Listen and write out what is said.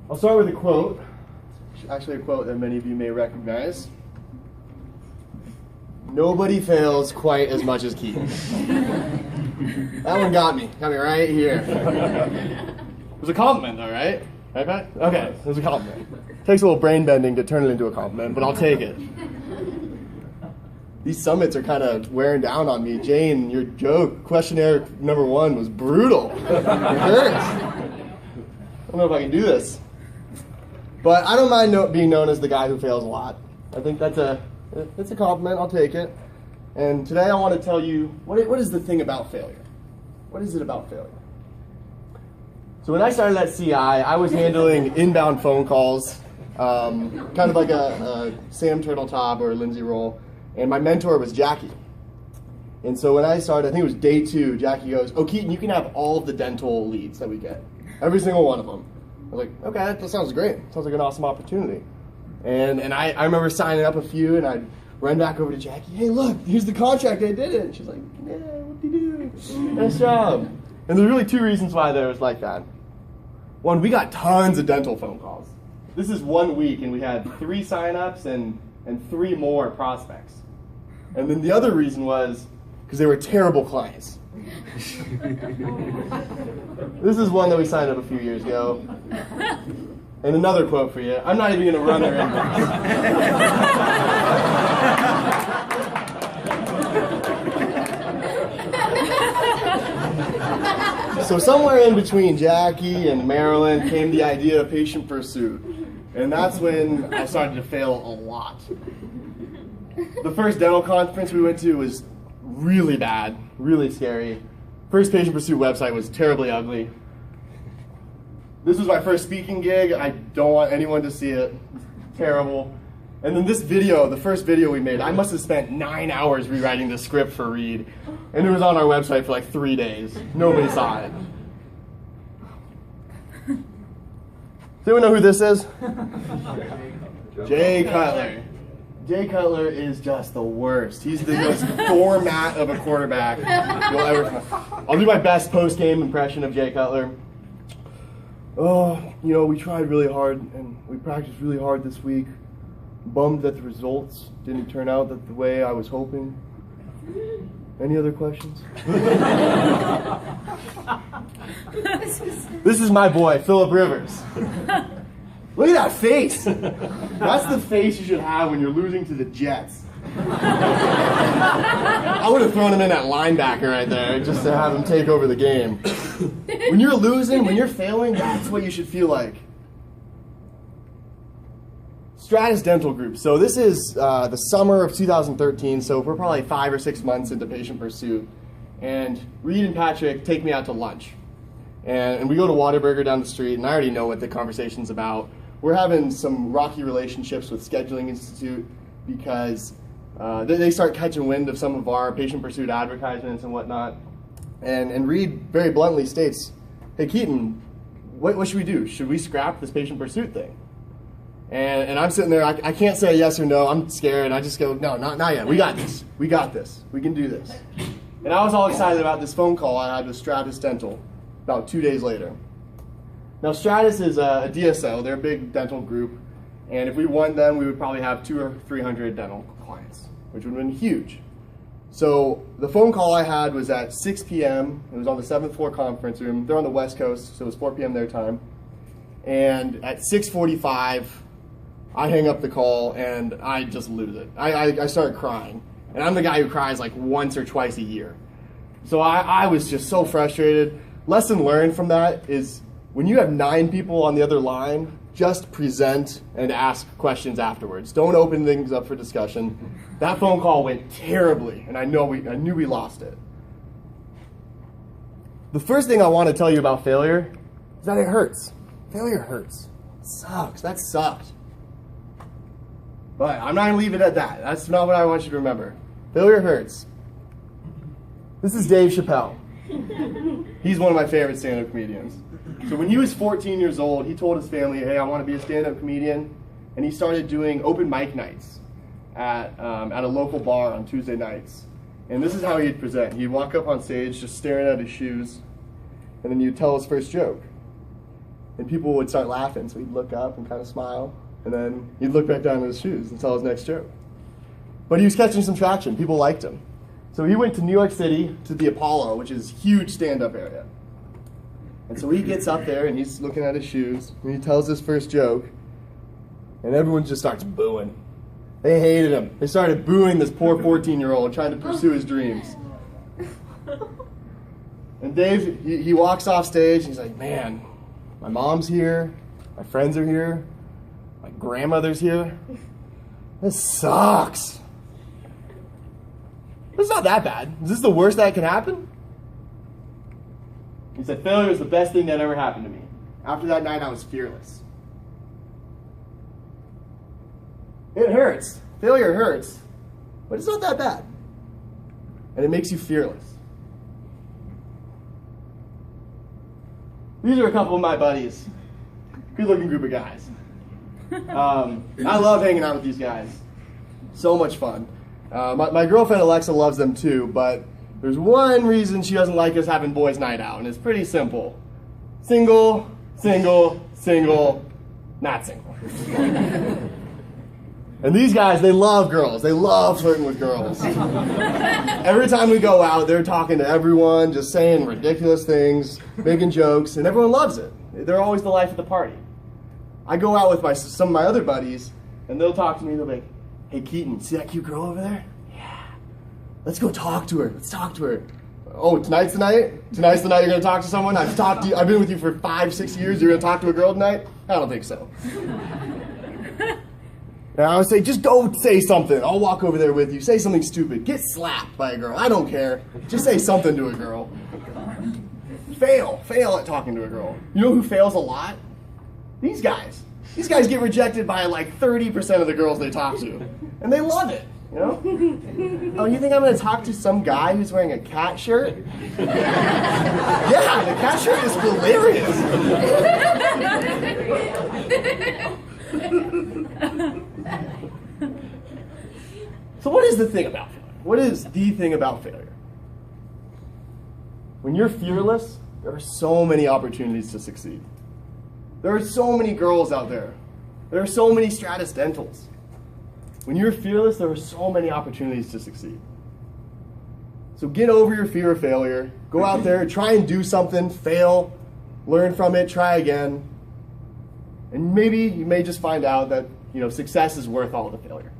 I'll start with a quote, actually a quote that many of you may recognize. Nobody fails quite as much as Keaton. That one got me right here. It was a compliment though, right? Right, Pat? Okay, it was a compliment. Takes a little brain bending to turn it into a compliment, but I'll take it. These summits are kind of wearing down on me. Jane, your joke, questionnaire number 1 was brutal. It hurts. I don't know if I can do this. But I don't mind being known as the guy who fails a lot. I think that's a compliment. I'll take it. And today I want to tell you, what is the thing about failure? What is it about failure? So when I started at CI, I was handling inbound phone calls, kind of like a Sam Turtletop or a Lindsay Roll. And my mentor was Jackie. And so when I started, I think it was day 2, Jackie goes, "Oh, Keaton, you can have all of the dental leads that we get. Every single one of them." I was like, okay, that sounds great. Sounds like an awesome opportunity. And I remember signing up a few, and I'd run back over to Jackie, "Hey, look, here's the contract, I did it." And she's like, "Yeah, what did you do? Nice job." And there's really 2 reasons why there was like that. One, we got tons of dental phone calls. This is 1 week, and we had 3 signups and 3 more prospects. And then the other reason was because they were terrible clients. This is one that we signed up a few years ago. And another quote for you. I'm not even going to run their inbox. So somewhere in between Jackie and Marilyn came the idea of patient pursuit. And that's when I started to fail a lot. The first dental conference we went to was really bad, really scary. First patient pursuit website was terribly ugly. This was my first speaking gig. I don't want anyone to see it. Terrible. And then this video, the first video we made, I must have spent 9 hours rewriting the script for Reed. And it was on our website for like 3 days. Nobody saw it. Does anyone know who this is? Jay Cutler. Jay Cutler is just the worst. He's the most doormat of a quarterback you'll ever find. I'll do my best post-game impression of Jay Cutler. "Oh, we tried really hard and we practiced really hard this week. Bummed that the results didn't turn out the way I was hoping. Any other questions?" This is my boy, Phillip Rivers. Look at that face. That's the face you should have when you're losing to the Jets. I would have thrown him in at linebacker right there just to have him take over the game. When you're losing, when you're failing, that's what you should feel like. Stratus Dental Group. So this is the summer of 2013, so we're probably 5 or 6 months into patient pursuit. And Reed and Patrick take me out to lunch. And we go to Whataburger down the street, and I already know what the conversation's about. We're having some rocky relationships with Scheduling Institute because they start catching wind of some of our patient pursuit advertisements and whatnot. And Reed very bluntly states, "Hey, Keaton, what should we do? Should we scrap this patient pursuit thing?" And I'm sitting there, I can't say yes or no. I'm scared. I just go, "No, not yet. We got this. We got this. We can do this." And I was all excited about this phone call I had with Stratus Dental about 2 days later. Now, Stratus is a DSO. They're a big dental group. And if we won them, we would probably have 200 or 300 dental clients, which would have been huge. So the phone call I had was at 6 p.m. It was on the 7th floor conference room. They're on the West Coast, so it was 4 p.m. their time. And at 6:45, I hang up the call, and I just lose it. I start crying. And I'm the guy who cries like once or twice a year. So I was just so frustrated. Lesson learned from that is when you have 9 people on the other line, just present and ask questions afterwards. Don't open things up for discussion. That phone call went terribly, and I knew we lost it. The first thing I want to tell you about failure is that it hurts. Failure hurts. It sucks. That sucked. But I'm not going to leave it at that. That's not what I want you to remember. Failure hurts. This is Dave Chappelle. He's one of my favorite stand-up comedians. So when he was 14 years old, he told his family, "Hey, I want to be a stand-up comedian." And he started doing open mic nights at a local bar on Tuesday nights. And this is how he'd present. He'd walk up on stage just staring at his shoes, and then he'd tell his first joke. and people would start laughing, so he'd look up and kind of smile, and then he'd look back down at his shoes and tell his next joke. But he was catching some traction. People liked him. So he went to New York City to the Apollo, which is a huge stand-up area. And so he gets up there, and he's looking at his shoes, and he tells his first joke, and everyone just starts booing. They hated him. They started booing this poor 14-year-old trying to pursue his dreams. And Dave, he walks off stage, and he's like, man, my mom's here, my friends are here, my grandmother's here. This sucks. It's not that bad. Is this the worst that can happen? He said, failure is the best thing that ever happened to me. After that night, I was fearless. It hurts. Failure hurts. But it's not that bad. And it makes you fearless. These are a couple of my buddies. Good-looking group of guys. I love hanging out with these guys. So much fun. My girlfriend Alexa loves them too, but there's one reason she doesn't like us having boys' night out, and it's pretty simple. Single, single, single, not single. And these guys, they love girls. They love flirting with girls. Every time we go out, they're talking to everyone, just saying ridiculous things, making jokes, and everyone loves it. They're always the life of the party. I go out with some of my other buddies, and they'll talk to me, they'll be like, hey, Keaton, see that cute girl over there? Yeah. Let's go talk to her. Let's talk to her. Oh, tonight's the night? Tonight's the night you're going to talk to someone? I've talked to you. I've been with you for 5-6 years. You're going to talk to a girl tonight? I don't think so. And I would say, just go say something. I'll walk over there with you. Say something stupid. Get slapped by a girl. I don't care. Just say something to a girl. Fail at talking to a girl. You know who fails a lot? These guys. These guys get rejected by like 30% of the girls they talk to. And they love it, you know? Oh, you think I'm going to talk to some guy who's wearing a cat shirt? Yeah, the cat shirt is hilarious. So what is the thing about failure? What is the thing about failure? When you're fearless, there are so many opportunities to succeed. There are so many girls out there. There are so many Stratus Dentals. When you're fearless, there are so many opportunities to succeed. So get over your fear of failure. Go out there, try and do something, fail, learn from it, try again. And maybe you may just find out that, success is worth all the failure.